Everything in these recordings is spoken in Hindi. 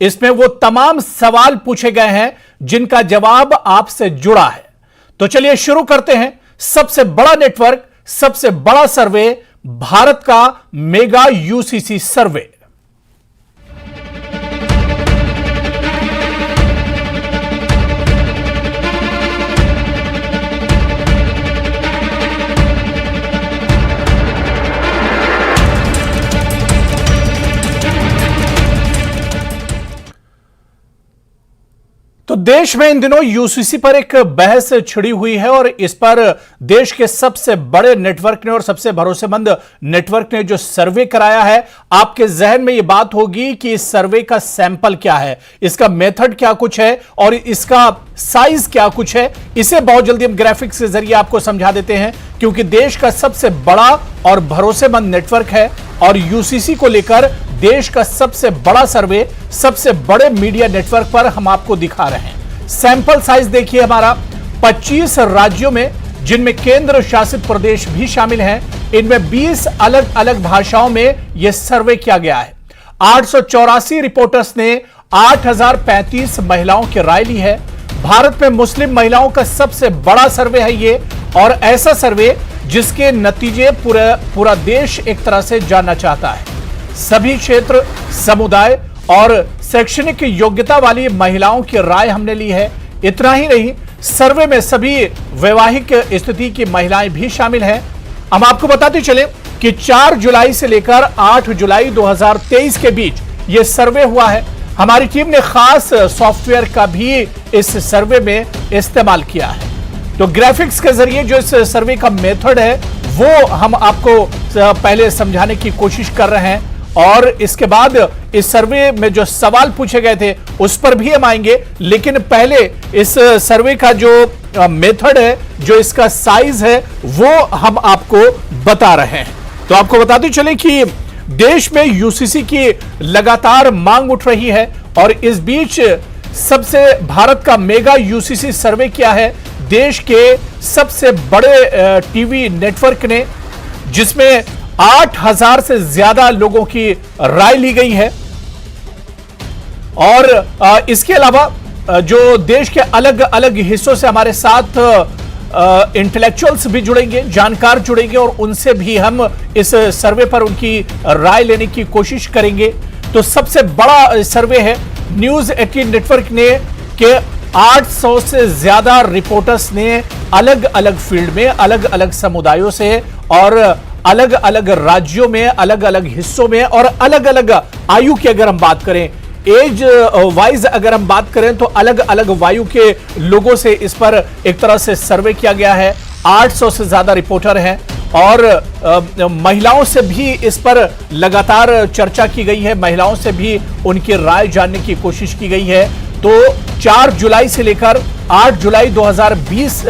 इसमें वो तमाम सवाल पूछे गए हैं जिनका जवाब आपसे जुड़ा है। तो चलिए शुरू करते हैं। सबसे बड़ा नेटवर्क, सबसे बड़ा सर्वे, भारत का मेगा यूसीसी सर्वे। तो देश में इन दिनों यूसीसी पर एक बहस छिड़ी हुई है और इस पर देश के सबसे बड़े नेटवर्क ने और सबसे भरोसेमंद नेटवर्क ने जो सर्वे कराया है, आपके जहन में यह बात होगी कि इस सर्वे का सैंपल क्या है, इसका मेथड क्या कुछ है और इसका साइज क्या कुछ है। इसे बहुत जल्दी हम ग्राफिक्स के जरिए आपको समझा देते हैं, क्योंकि देश का सबसे बड़ा और भरोसेमंद नेटवर्क है और यूसीसी को लेकर देश का सबसे बड़ा सर्वे सबसे बड़े मीडिया नेटवर्क पर हम आपको दिखा रहे हैं। सैंपल साइज देखिए हमारा 25 राज्यों में, जिनमें केंद्र शासित प्रदेश भी शामिल हैं, इनमें 20 अलग अलग भाषाओं में यह सर्वे किया गया है। 884 रिपोर्टर्स ने 8035 महिलाओं की राय ली है। भारत में मुस्लिम महिलाओं का सबसे बड़ा सर्वे है ये, और ऐसा सर्वे जिसके नतीजे पूरा देश एक तरह से जानना चाहता है। सभी क्षेत्र, समुदाय और शैक्षणिक योग्यता वाली महिलाओं की राय हमने ली है। इतना ही नहीं, सर्वे में सभी वैवाहिक स्थिति की महिलाएं भी शामिल हैं। हम आपको बताते चले कि 4 जुलाई से लेकर 8 जुलाई 2023 के बीच यह सर्वे हुआ है। हमारी टीम ने खास सॉफ्टवेयर का भी इस सर्वे में इस्तेमाल किया है। तो ग्राफिक्स के जरिए जो इस सर्वे का मेथड है वो हम आपको पहले समझाने की कोशिश कर रहे हैं, और इसके बाद इस सर्वे में जो सवाल पूछे गए थे उस पर भी हम आएंगे। लेकिन पहले इस सर्वे का जो मेथड है, जो इसका साइज है, वो हम आपको बता रहे हैं। तो आपको बताते चले कि देश में यूसीसी की लगातार मांग उठ रही है और इस बीच सबसे भारत का मेगा यूसीसी सर्वे किया है देश के सबसे बड़े टीवी नेटवर्क ने, जिसमें 8000 से ज्यादा लोगों की राय ली गई है। और इसके अलावा जो देश के अलग अलग हिस्सों से हमारे साथ इंटेलेक्चुअल्स भी जुड़ेंगे, जानकार जुड़ेंगे, और उनसे भी हम इस सर्वे पर उनकी राय लेने की कोशिश करेंगे। तो सबसे बड़ा सर्वे है न्यूज 18 नेटवर्क ने के 800 से ज्यादा रिपोर्टर्स ने अलग अलग फील्ड में, अलग अलग समुदायों से और अलग अलग राज्यों में, अलग अलग हिस्सों में और अलग अलग आयु की अगर हम बात करें, एज वाइज अगर हम बात करें, तो अलग अलग वायु के लोगों से इस पर एक तरह से सर्वे किया गया है। 800 से ज्यादा रिपोर्टर हैं और महिलाओं से भी इस पर लगातार चर्चा की गई है, महिलाओं से भी उनकी राय जानने की कोशिश की गई है। तो 4 जुलाई से लेकर 8 जुलाई 2020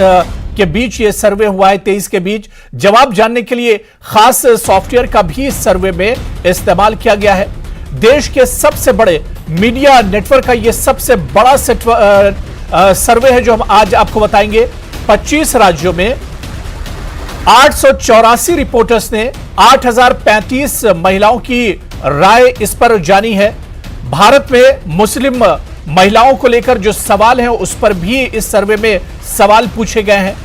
के बीच ये सर्वे हुआ है, 23 के बीच। जवाब जानने के लिए खास सॉफ्टवेयर का भी इस सर्वे में इस्तेमाल किया गया है। देश के सबसे बड़े मीडिया नेटवर्क का ये सबसे बड़ा सर्वे है जो हम आज आपको बताएंगे। 25 राज्यों में 884 रिपोर्टर्स ने 8035 महिलाओं की राय इस पर जानी है। भारत में मुस्लिम महिलाओं को लेकर जो सवाल हैं उस पर भी इस सर्वे में सवाल पूछे गए हैं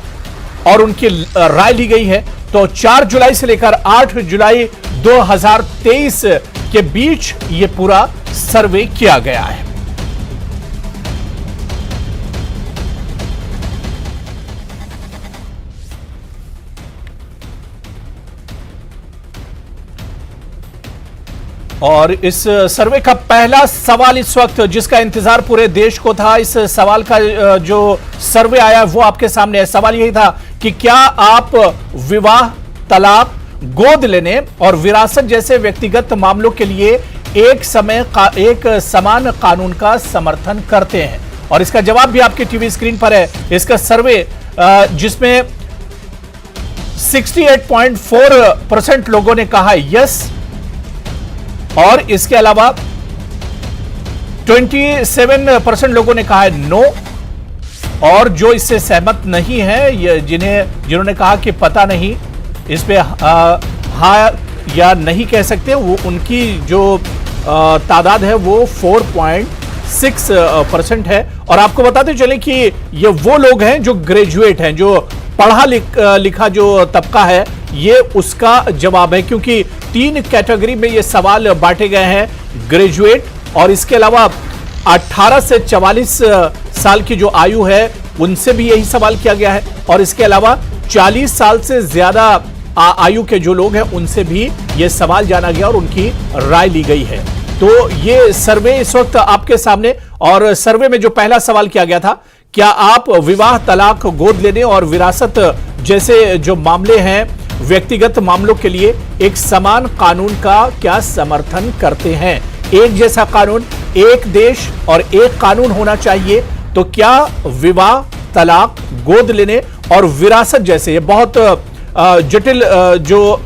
और उनकी राय ली गई है। तो 4 जुलाई से लेकर 8 जुलाई 2023 के बीच ये पूरा सर्वे किया गया है। और इस सर्वे का पहला सवाल इस वक्त, जिसका इंतजार पूरे देश को था, इस सवाल का जो सर्वे आया वो आपके सामने है। सवाल यही था कि क्या आप विवाह, तलाक, गोद लेने और विरासत जैसे व्यक्तिगत मामलों के लिए एक समान कानून का समर्थन करते हैं? और इसका जवाब भी आपके टीवी स्क्रीन पर है। इसका सर्वे जिसमें 68.4% लोगों ने कहा यस, और इसके अलावा 27% लोगों ने कहा है नो, और जो इससे सहमत नहीं है, जिन्होंने कहा कि पता नहीं, इस पे हाँ या नहीं कह सकते, वो उनकी जो तादाद है वो 4.6% है। और आपको बताते चले कि ये वो लोग हैं जो ग्रेजुएट हैं, जो पढ़ा लिखा जो तबका है, ये उसका जवाब है, क्योंकि 3 कैटेगरी में ये सवाल बांटे गए हैं। ग्रेजुएट और इसके अलावा 18 से 44 साल की जो आयु है उनसे भी यही सवाल किया गया है, और इसके अलावा 40 साल से ज्यादा आयु के जो लोग हैं उनसे भी यह सवाल जाना गया और उनकी राय ली गई है। तो ये सर्वे इस वक्त आपके सामने, और सर्वे में जो पहला सवाल किया गया था, क्या आप विवाह, तलाक, गोद लेने और विरासत जैसे जो मामले हैं, व्यक्तिगत मामलों के लिए एक समान कानून का क्या समर्थन करते हैं? एक जैसा कानून, एक देश और एक कानून होना चाहिए। तो क्या विवाह, तलाक, गोद लेने और विरासत जैसे ये बहुत जटिल जो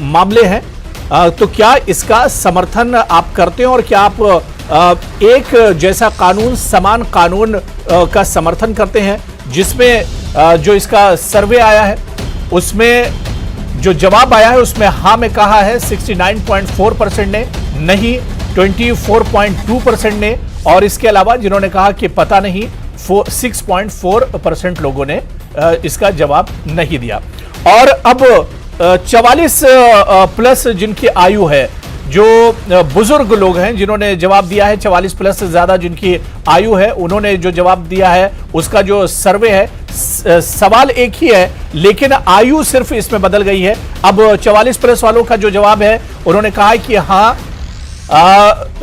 मामले हैं, तो क्या इसका समर्थन आप करते हैं, और क्या आप एक जैसा कानून, समान कानून का समर्थन करते हैं? जिसमें जो इसका सर्वे आया है उसमें जो जवाब आया है उसमें हाँ में कहा है 69.4% ने, नहीं 24.2% ने, और इसके अलावा जिन्होंने कहा कि पता नहीं 6.4% लोगों ने इसका जवाब नहीं दिया। और अब 44 प्लस जिनकी आयु है, जो बुजुर्ग लोग हैं जिन्होंने जवाब दिया है, 44 प्लस से ज्यादा जिनकी आयु है, उन्होंने जो जवाब दिया है उसका जो सर्वे है, सवाल एक ही है लेकिन आयु सिर्फ इसमें बदल गई है। अब 44 प्लस वालों का जो जवाब है, उन्होंने कहा है कि हाँ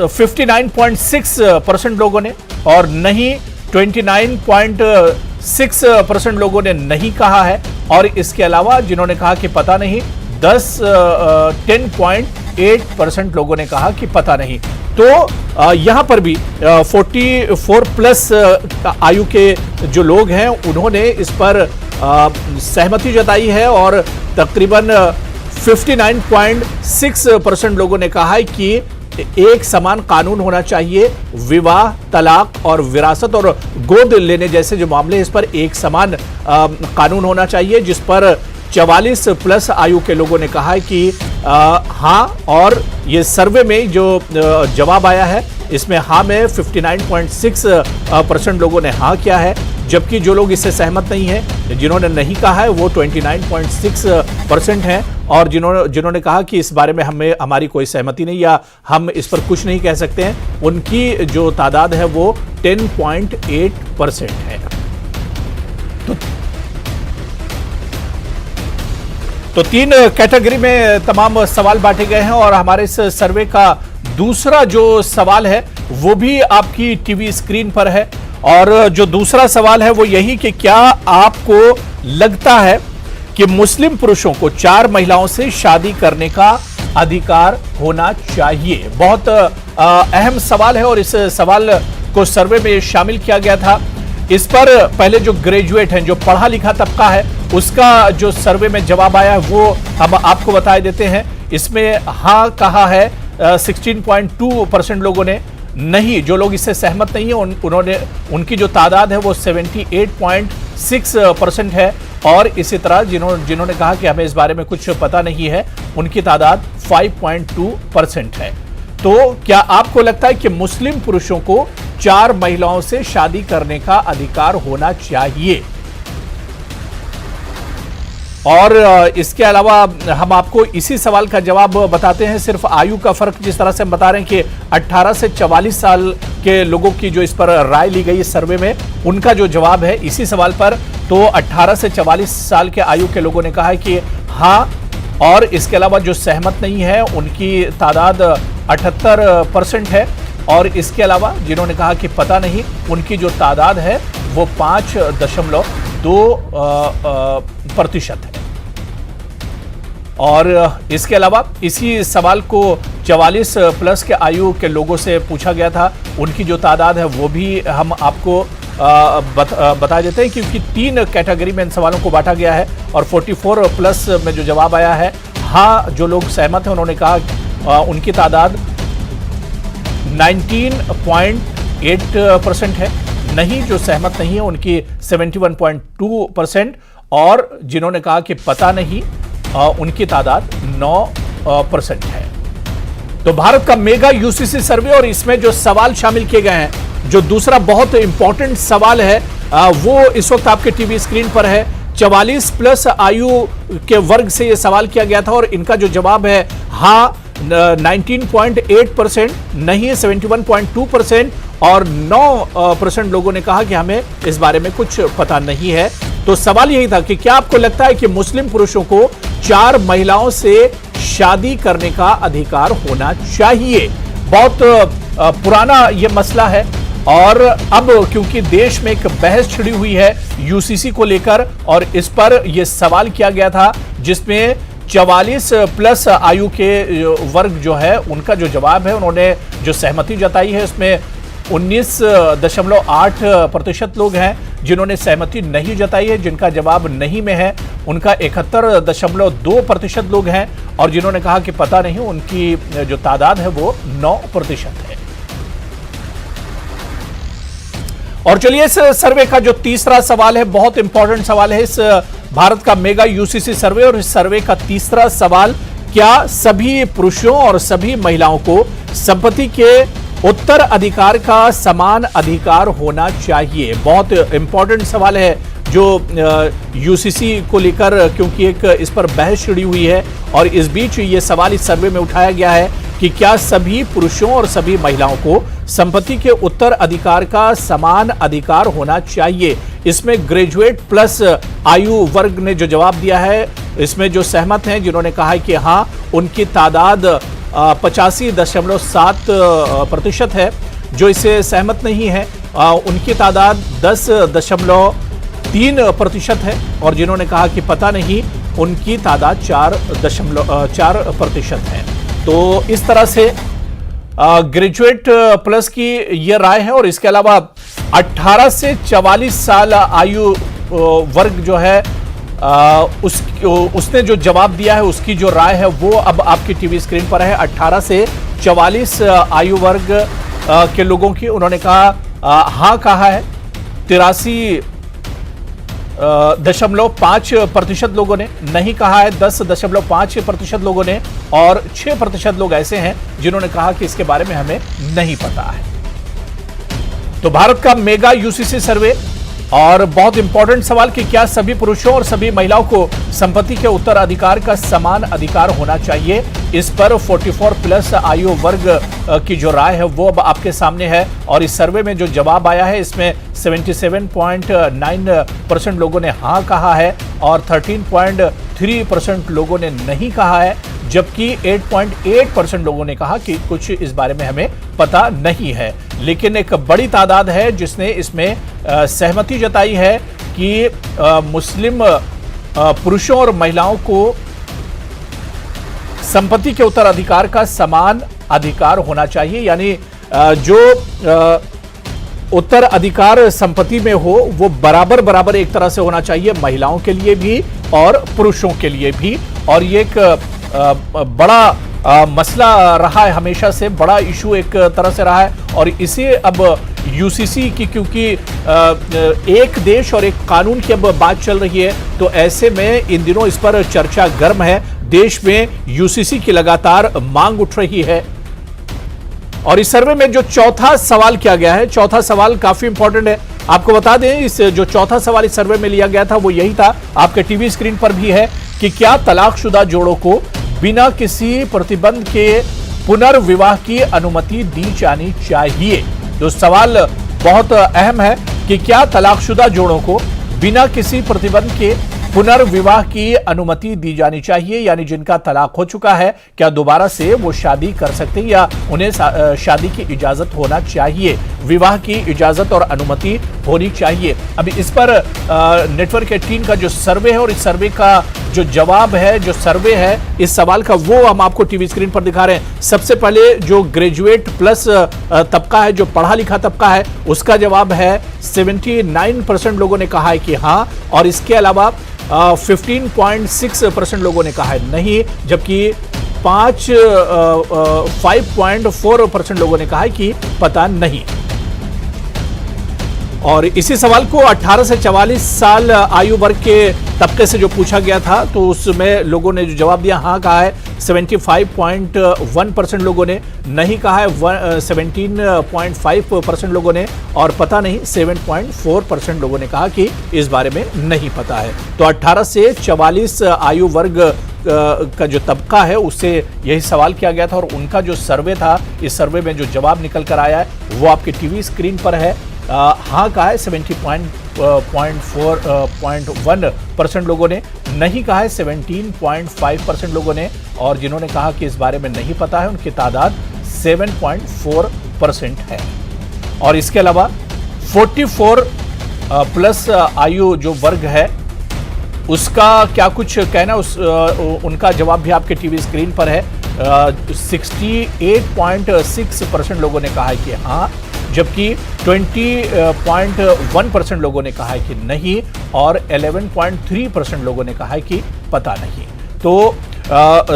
59.6% लोगों ने, और नहीं 29.6% लोगों ने नहीं कहा है, और इसके अलावा जिन्होंने कहा कि पता नहीं 10.8% लोगों ने कहा कि पता नहीं। तो यहां पर भी 44 प्लस आयु के जो लोग हैं उन्होंने इस पर सहमति जताई है, और तकरीबन 59.6% लोगों ने कहा है कि एक समान कानून होना चाहिए। विवाह, तलाक और विरासत और गोद लेने जैसे जो मामले, इस पर एक समान कानून होना चाहिए, जिस पर 44 प्लस आयु के लोगों ने कहा है कि हाँ। और ये सर्वे में जो जवाब आया है इसमें हाँ में 59.6% लोगों ने हाँ किया है, जबकि जो लोग इससे सहमत नहीं है, जिन्होंने नहीं कहा है, वो 29.6% हैं, और जिन्होंने कहा कि इस बारे में हमारी कोई सहमति नहीं, या हम इस पर कुछ नहीं कह सकते हैं, उनकी जो तादाद है वो 10.8% है। तो 3 कैटेगरी में तमाम सवाल बांटे गए हैं, और हमारे इस सर्वे का दूसरा जो सवाल है वो भी आपकी टीवी स्क्रीन पर है। और जो दूसरा सवाल है वो यही कि क्या आपको लगता है कि मुस्लिम पुरुषों को 4 महिलाओं से शादी करने का अधिकार होना चाहिए? बहुत अहम सवाल है, और इस सवाल को सर्वे में शामिल किया गया था। इस पर पहले जो ग्रेजुएट हैं, जो पढ़ा लिखा तबका है, उसका जो सर्वे में जवाब आया है वो हम आपको बता देते हैं। इसमें हाँ कहा है 16.2% लोगों ने, नहीं जो लोग इससे सहमत नहीं है उनकी जो तादाद है वो 78.6% है, और इसी तरह जिन्होंने कहा कि हमें इस बारे में कुछ पता नहीं है, उनकी तादाद 5.2% है। तो क्या आपको लगता है कि मुस्लिम पुरुषों को 4 महिलाओं से शादी करने का अधिकार होना चाहिए? और इसके अलावा हम आपको इसी सवाल का जवाब बताते हैं। सिर्फ आयु का फर्क जिस तरह से हम बता रहे हैं कि 18 से 44 साल के लोगों की जो इस पर राय ली गई इस सर्वे में, उनका जो जवाब है इसी सवाल पर, तो 18 से 44 साल के आयु के लोगों ने कहा है कि हाँ, और इसके अलावा जो सहमत नहीं है उनकी तादाद 78% है, और इसके अलावा जिन्होंने कहा कि पता नहीं, उनकी जो तादाद है वो 5.2% है। और इसके अलावा इसी सवाल को 44 प्लस के आयु के लोगों से पूछा गया था, उनकी जो तादाद है वो भी हम आपको बता देते हैं, क्योंकि 3 कैटेगरी में इन सवालों को बांटा गया है। और 44 प्लस में जो जवाब आया है, हाँ जो लोग सहमत हैं उन्होंने कहा उनकी तादाद 19.8% है, नहीं जो सहमत नहीं है उनकी 71.2%, और जिन्होंने कहा कि पता नहीं उनकी तादाद 9% है। तो भारत का मेगा यूसीसी सर्वे और इसमें जो सवाल शामिल किए गए हैं, जो दूसरा बहुत इंपॉर्टेंट सवाल है वो इस वक्त आपके टीवी स्क्रीन पर है। 44 प्लस आयु के वर्ग से यह सवाल किया गया था और इनका जो जवाब है हाँ 19.8%, नहीं 71.2% और 9% लोगों ने कहा कि हमें इस बारे में कुछ पता नहीं है। तो सवाल यही था कि क्या आपको लगता है कि मुस्लिम पुरुषों को 4 महिलाओं से शादी करने का अधिकार होना चाहिए? बहुत पुराना यह मसला है और अब क्योंकि देश में एक बहस छिड़ी हुई है यूसीसी को लेकर और इस पर यह सवाल किया गया था, जिसमें 44 प्लस आयु के वर्ग जो है उनका जो जवाब है, उन्होंने जो सहमति जताई है उसमें 19.8% लोग हैं जिन्होंने सहमति नहीं जताई है। जिनका जवाब नहीं में है उनका 71.2% लोग हैं और जिन्होंने कहा कि पता नहीं, उनकी जो तादाद है वो 9% है। और चलिए इस सर्वे का जो तीसरा सवाल है, बहुत इंपॉर्टेंट सवाल है इस भारत का मेगा यूसीसी सर्वे और इस सर्वे का तीसरा सवाल, क्या सभी पुरुषों और सभी महिलाओं को संपत्ति के उत्तराधिकार का समान अधिकार होना चाहिए? बहुत इंपॉर्टेंट सवाल है जो यूसीसी को लेकर, क्योंकि एक इस पर बहस छिड़ी हुई है और इस बीच ये सवाल इस सर्वे में उठाया गया है कि क्या सभी पुरुषों और सभी महिलाओं को संपत्ति के उत्तराधिकार का समान अधिकार होना चाहिए? इसमें ग्रेजुएट प्लस आयु वर्ग ने जो जवाब दिया है, इसमें जो सहमत हैं, जिन्होंने कहा है कि हाँ, उनकी तादाद 85.7% है। जो इसे सहमत नहीं है उनकी तादाद 10.3% है और जिन्होंने कहा कि पता नहीं, उनकी तादाद 4.4% है। तो इस तरह से ग्रेजुएट प्लस की यह राय है और इसके अलावा 18 से 44 साल आयु वर्ग जो है उसने जो जवाब दिया है, उसकी जो राय है वो अब आपकी टीवी स्क्रीन पर है। 18 से 44 आयु वर्ग के लोगों की उन्होंने कहा हाँ कहा है 83.5% लोगों ने, नहीं कहा है 10.5% लोगों ने और 6% लोग ऐसे हैं जिन्होंने कहा कि इसके बारे में हमें नहीं पता है। तो भारत का मेगा यूसीसी सर्वे और बहुत इंपॉर्टेंट सवाल कि क्या सभी पुरुषों और सभी महिलाओं को संपत्ति के उत्तराधिकार का समान अधिकार होना चाहिए? इस पर 44 प्लस आयु वर्ग की जो राय है वो अब आपके सामने है और इस सर्वे में जो जवाब आया है इसमें 77.9% लोगों ने हाँ कहा है और 13.3% लोगों ने नहीं कहा है, जबकि 8.8% लोगों ने कहा कि कुछ इस बारे में हमें पता नहीं है। लेकिन एक बड़ी तादाद है जिसने इसमें सहमति जताई है कि मुस्लिम पुरुषों और महिलाओं को संपत्ति के उत्तराधिकार का समान अधिकार होना चाहिए, यानी जो उत्तराधिकार संपत्ति में हो वो बराबर बराबर एक तरह से होना चाहिए, महिलाओं के लिए भी और पुरुषों के लिए भी। और ये एक बड़ा मसला रहा है, हमेशा से बड़ा इशू एक तरह से रहा है और इसे अब यूसीसी की, क्योंकि एक देश और एक कानून की अब बात चल रही है, तो ऐसे में इन दिनों इस पर चर्चा गर्म है। देश में यूसीसी की लगातार मांग उठ रही है और इस सर्वे में जो चौथा सवाल किया गया है, चौथा सवाल काफी इंपॉर्टेंट है। आपको बता दें, इस जो चौथा सवाल इस सर्वे में लिया गया था वो यही था, आपके टीवी स्क्रीन पर भी है, कि क्या तलाकशुदा जोड़ों को बिना किसी प्रतिबंध के पुनर्विवाह की अनुमति दी जानी चाहिए? तो सवाल बहुत अहम है कि क्या तलाकशुदा जोड़ों को बिना किसी प्रतिबंध के पुनर्विवाह की अनुमति दी जानी चाहिए, यानी जिनका तलाक हो चुका है क्या दोबारा से वो शादी कर सकते हैं या उन्हें शादी की इजाजत होना चाहिए, विवाह की इजाजत और अनुमति होनी चाहिए। अभी इस पर नेटवर्क 18 का जो सर्वे है और इस सर्वे का जो जवाब है, जो सर्वे है इस सवाल का, वो हम आपको टीवी स्क्रीन पर दिखा रहे हैं। सबसे पहले जो ग्रेजुएट प्लस तबका है, जो पढ़ा लिखा तबका है, उसका जवाब है 79% लोगों ने कहा है कि हाँ, और इसके अलावा 15.6% लोगों ने कहा है नहीं, जबकि 5.4% लोगों ने कहा है कि पता नहीं। और इसी सवाल को 18 से 44 साल आयु वर्ग के तबके से जो पूछा गया था, तो उसमें लोगों ने जो जवाब दिया हाँ कहा है 75.1% लोगों ने, नहीं कहा है 17.5% लोगों ने, और पता नहीं 7.4% लोगों ने कहा कि इस बारे में नहीं पता है। तो 18 से 44 आयु वर्ग का जो तबका है उससे यही सवाल किया गया था, और उनका जो सर्वे था, इस सर्वे में जो जवाब निकल कर आया है वो आपके टीवी स्क्रीन पर है। हाँ कहा है 70.1% लोगों ने, नहीं कहा है 17.5% लोगों ने, और जिन्होंने कहा कि इस बारे में नहीं पता है उनकी तादाद 7.4% है। और इसके अलावा 44 प्लस आयु जो वर्ग है उसका क्या कुछ कहना, उनका जवाब भी आपके टीवी स्क्रीन पर है। 68.6% लोगों ने कहा है कि हाँ, जबकि 20.1% लोगों ने कहा है कि नहीं, और 11.3% लोगों ने कहा है कि पता नहीं। तो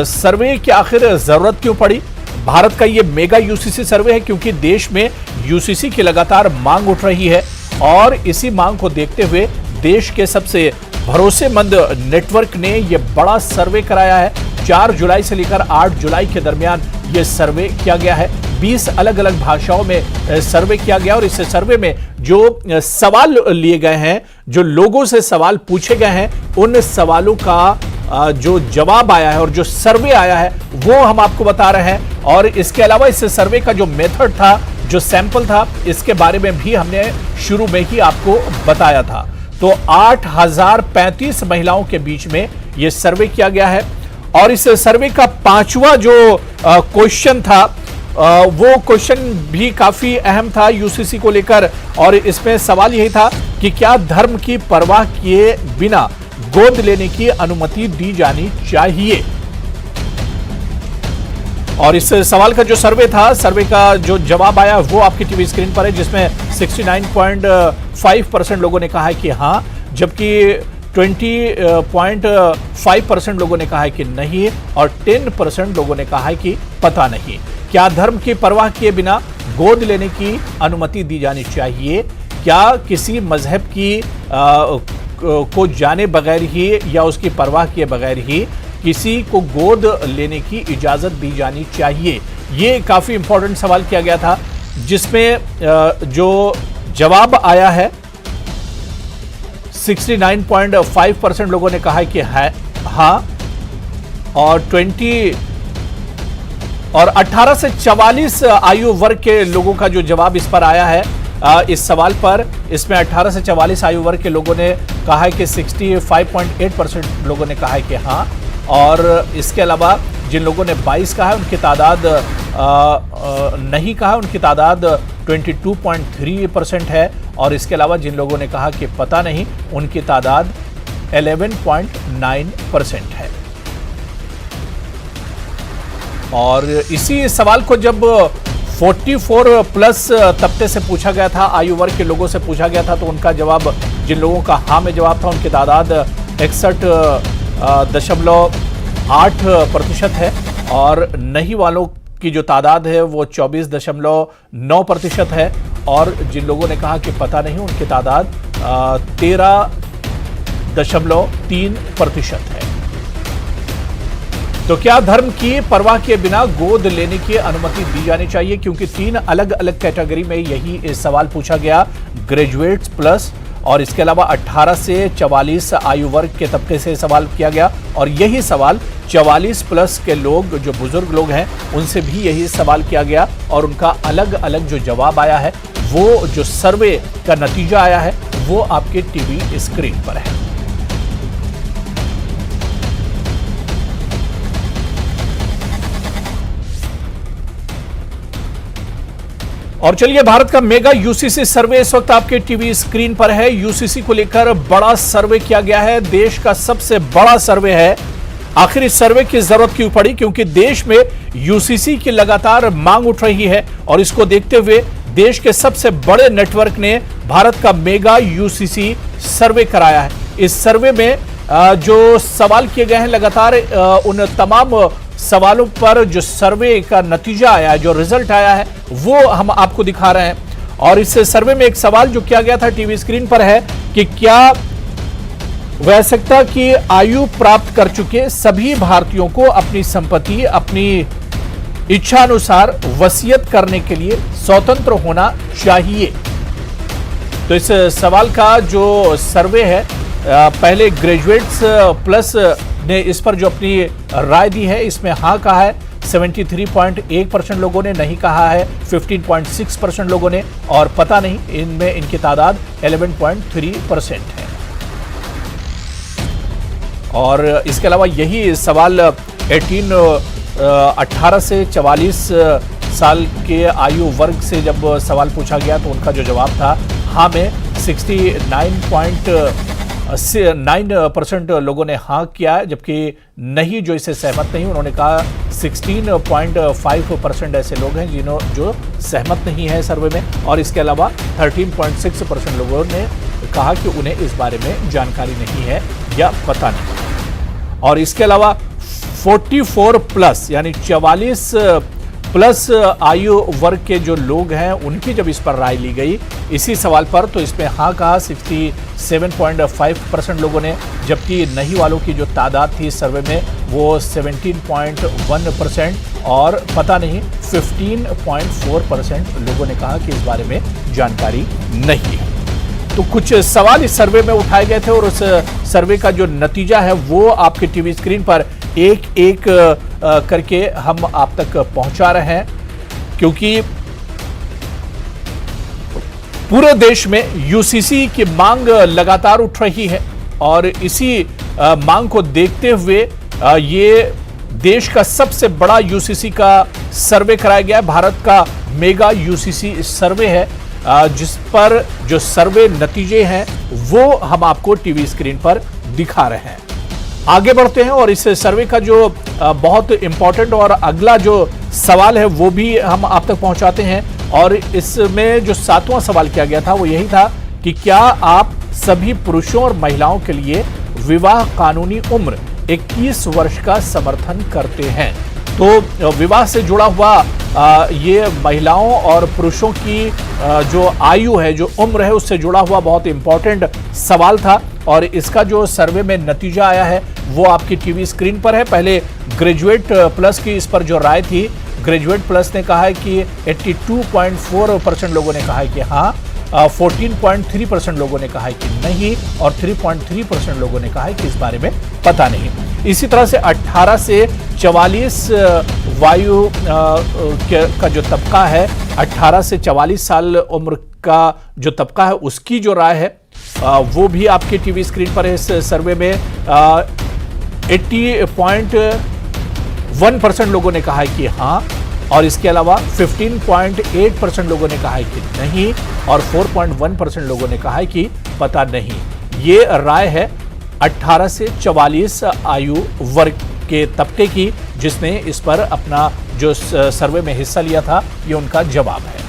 सर्वे की आखिर जरूरत क्यों पड़ी? भारत का ये मेगा यूसीसी सर्वे है क्योंकि देश में यूसीसी की लगातार मांग उठ रही है, और इसी मांग को देखते हुए देश के सबसे भरोसेमंद नेटवर्क ने यह बड़ा सर्वे कराया है। 4 जुलाई से लेकर 8 जुलाई के दरमियान यह सर्वे किया गया है। 20 अलग अलग भाषाओं में सर्वे किया गया, और इस सर्वे में जो सवाल लिए गए हैं, जो लोगों से सवाल पूछे गए हैं, उन सवालों का जो जवाब आया है और जो सर्वे आया है वो हम आपको बता रहे हैं। और इसके अलावा इस सर्वे का जो मेथड था, जो सैंपल था, इसके बारे में भी हमने शुरू में ही आपको बताया था। तो 8035 महिलाओं के बीच में यह सर्वे किया गया है, और इस सर्वे का 5वां जो क्वेश्चन था, वो क्वेश्चन भी काफी अहम था यूसीसी को लेकर, और इसमें सवाल यही था कि क्या धर्म की परवाह किए बिना गोद लेने की अनुमति दी जानी चाहिए। और इस सवाल का जो सर्वे था, सर्वे का जो जवाब आया वो आपकी टीवी स्क्रीन पर है, जिसमें 69.5% लोगों ने कहा है कि हाँ, जबकि 20.5% लोगों ने कहा है कि नहीं, और 10% लोगों ने कहा है कि पता नहीं। क्या धर्म की परवाह किए बिना गोद लेने की अनुमति दी जानी चाहिए? क्या किसी मजहब की को जाने बगैर ही या उसकी परवाह किए बगैर ही किसी को गोद लेने की इजाजत दी जानी चाहिए? ये काफी इंपॉर्टेंट सवाल किया गया था, जिसमें जो जवाब आया है 69.5% लोगों ने कहा है कि है हाँ, और 18 से 44 आयु वर्ग के लोगों का जो जवाब इस पर आया है, इस सवाल पर, इसमें 18 से 44 आयु वर्ग के लोगों ने कहा है कि 65.8% लोगों ने कहा है कि हाँ, और इसके अलावा जिन लोगों ने 22 कहा है उनकी तादाद नहीं कहा, उनकी तादाद 22.3% है, और इसके अलावा जिन लोगों ने कहा कि पता नहीं, उनकी तादाद 11.9% है। और इसी सवाल को जब 44 प्लस तबके से पूछा गया था, आयु वर्ग के लोगों से पूछा गया था, तो उनका जवाब, जिन लोगों का हाँ में जवाब था, उनकी तादाद 61.8% है, और नहीं वालों की जो तादाद है वो 24.9% है, और जिन लोगों ने कहा कि पता नहीं, उनकी तादाद 13.3% है। तो क्या धर्म की परवाह किए बिना गोद लेने की अनुमति दी जानी चाहिए? क्योंकि 3 अलग अलग कैटेगरी में यही सवाल पूछा गया, ग्रेजुएट्स प्लस, और इसके अलावा 18 से 44 आयु वर्ग के तबके से सवाल किया गया, और यही सवाल 44 प्लस के लोग, जो बुजुर्ग लोग हैं, उनसे भी यही सवाल किया गया, और उनका अलग अलग जो जवाब आया है, वो जो सर्वे का नतीजा आया है, वो आपके टीवी स्क्रीन पर है। और चलिए, भारत का मेगा यूसीसी सर्वे इस वक्त आपके टीवी स्क्रीन पर है। यूसीसी को लेकर बड़ा सर्वे किया गया है, देश का सबसे बड़ा सर्वे है। आखिर इस सर्वे की जरूरत क्यों पड़ी? क्योंकि देश में यूसीसी की लगातार मांग उठ रही है, और इसको देखते हुए देश के सबसे बड़े नेटवर्क ने भारत का मेगा यूसीसी सर्वे कराया है। इस सर्वे में जो सवाल किए गए हैं, लगातार उन तमाम सवालों पर जो सर्वे का नतीजा आया है, जो रिजल्ट आया है, वो हम आपको दिखा रहे हैं। और इस सर्वे में एक सवाल जो किया गया था टीवी स्क्रीन पर है कि क्या वयस्कता की आयु प्राप्त कर चुके सभी भारतीयों को अपनी संपत्ति अपनी इच्छा अनुसार वसीयत करने के लिए स्वतंत्र होना चाहिए। तो इस सवाल का जो सर्वे है, पहले ग्रेजुएट्स प्लस ने इस पर जो अपनी राय दी है, इसमें हाँ कहा है 73.1% लोगों ने, नहीं कहा है 15.6% लोगों ने, और पता नहीं इनमें इनकी तादाद 11.3% है। और इसके अलावा यही सवाल 18 से 44 साल के आयु वर्ग से जब सवाल पूछा गया तो उनका जो जवाब था हाँ में 69.9% लोगों ने हाँ किया, जबकि नहीं जो इसे सहमत नहीं, उन्होंने कहा 16.5% ऐसे लोग हैं जो सहमत नहीं है सर्वे में। और इसके अलावा 13.6% लोगों ने कहा कि उन्हें इस बारे में जानकारी नहीं है या पता नहीं। और इसके अलावा 44 प्लस यानी 44 प्लस आयु वर्ग के जो लोग हैं उनकी जब इस पर राय ली गई इसी सवाल पर, तो इसमें हाँ कहा 67.5% लोगों ने, जबकि नहीं वालों की जो तादाद थी सर्वे में वो 17.1% और पता नहीं 15.4% लोगों ने कहा कि इस बारे में जानकारी नहीं है। तो कुछ सवाल इस सर्वे में उठाए गए थे और उस सर्वे का जो नतीजा है वो आपके टीवी स्क्रीन पर एक एक करके हम आप तक पहुंचा रहे हैं, क्योंकि पूरे देश में यूसीसी की मांग लगातार उठ रही है और इसी मांग को देखते हुए ये देश का सबसे बड़ा यूसीसी का सर्वे कराया गया है। भारत का मेगा यूसीसी सर्वे है, जिस पर जो सर्वे नतीजे हैं वो हम आपको टीवी स्क्रीन पर दिखा रहे हैं। आगे बढ़ते हैं और इस सर्वे का जो बहुत इंपॉर्टेंट और अगला जो सवाल है वो भी हम आप तक पहुंचाते हैं। और इसमें जो 7वां सवाल किया गया था वो यही था कि क्या आप सभी पुरुषों और महिलाओं के लिए विवाह कानूनी उम्र 21 वर्ष का समर्थन करते हैं। तो विवाह से जुड़ा हुआ ये महिलाओं और पुरुषों की जो आयु है, जो उम्र है, उससे जुड़ा हुआ बहुत इंपॉर्टेंट सवाल था और इसका जो सर्वे में नतीजा आया है वो आपकी टीवी स्क्रीन पर है। पहले ग्रेजुएट प्लस की इस पर जो राय थी, ग्रेजुएट प्लस ने कहा है कि 82.4% लोगों ने कहा है कि हाँ, 14.3% लोगों ने कहा है कि नहीं और 3.3% लोगों ने कहा है कि इस बारे में पता नहीं। इसी तरह से 18 से 44 वायु का जो तबका है, 18 से 44 साल उम्र का जो तबका है उसकी जो राय है वो भी आपके टीवी स्क्रीन पर है। इस सर्वे में 80.1% लोगों ने कहा है कि हाँ और इसके अलावा 15.8% लोगों ने कहा है कि नहीं और 4.1% लोगों ने कहा है कि पता नहीं। ये राय है 18 से 44 आयु वर्ग के तबके की, जिसने इस पर अपना जो सर्वे में हिस्सा लिया था ये उनका जवाब है।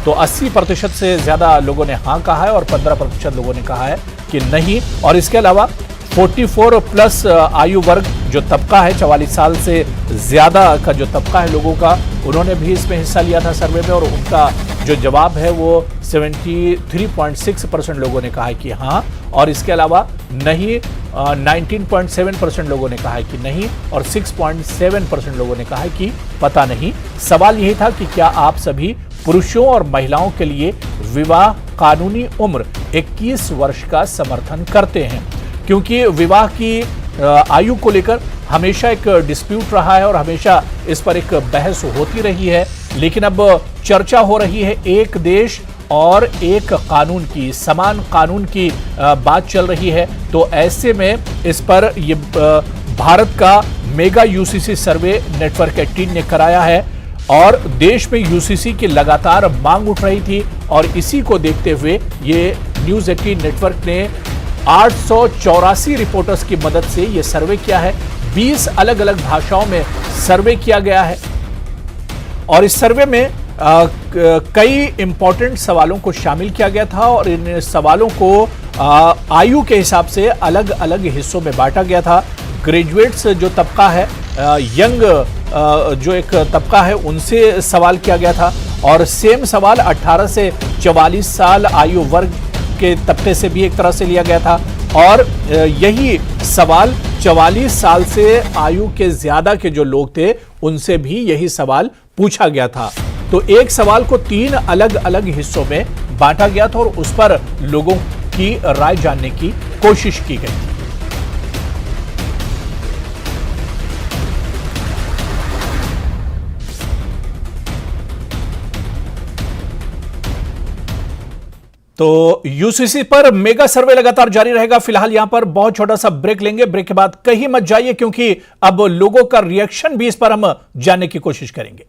तो 80% से ज्यादा लोगों ने हाँ कहा है और 15% लोगों ने कहा है कि नहीं। और इसके अलावा 44 प्लस आयु वर्ग जो तबका है, 44 साल से ज्यादा का जो तबका है लोगों का, उन्होंने भी इसमें हिस्सा लिया था सर्वे में और उनका जो जवाब है वो 73.6% लोगों ने कहा है कि हाँ और इसके अलावा नहीं 19.7% लोगों ने कहा है कि नहीं और 6.7% लोगों ने कहा है कि पता नहीं। सवाल यही था कि क्या आप सभी पुरुषों और महिलाओं के लिए विवाह कानूनी उम्र 21 वर्ष का समर्थन करते हैं, क्योंकि विवाह की आयु को लेकर हमेशा एक डिस्प्यूट रहा है और हमेशा इस पर एक बहस होती रही है। लेकिन अब चर्चा हो रही है एक देश और एक कानून की, समान कानून की बात चल रही है। तो ऐसे में इस पर ये भारत का मेगा यूसीसी सर्वे नेटवर्क 18 ने कराया है और देश में यूसीसी की लगातार मांग उठ रही थी और इसी को देखते हुए ये न्यूज़ 18 नेटवर्क ने 884 रिपोर्टर्स की मदद से यह सर्वे किया है। 20 अलग अलग भाषाओं में सर्वे किया गया है और इस सर्वे में कई इंपॉर्टेंट सवालों को शामिल किया गया था और इन सवालों को आयु के हिसाब से अलग अलग हिस्सों में बांटा गया था। ग्रेजुएट्स जो तबका है, यंग जो एक तबका है, उनसे सवाल किया गया था और सेम सवाल 18 से 44 साल आयु वर्ग के तबके से भी एक तरह से लिया गया था और यही सवाल 44 साल से आयु के ज्यादा के जो लोग थे उनसे भी यही सवाल पूछा गया था। तो एक सवाल को 3 अलग अलग हिस्सों में बांटा गया था और उस पर लोगों की राय जानने की कोशिश की गई। तो यूसीसी पर मेगा सर्वे लगातार जारी रहेगा। फिलहाल यहां पर बहुत छोटा सा ब्रेक लेंगे। ब्रेक के बाद कहीं मत जाइए क्योंकि अब लोगों का रिएक्शन भी इस पर हम जानने की कोशिश करेंगे।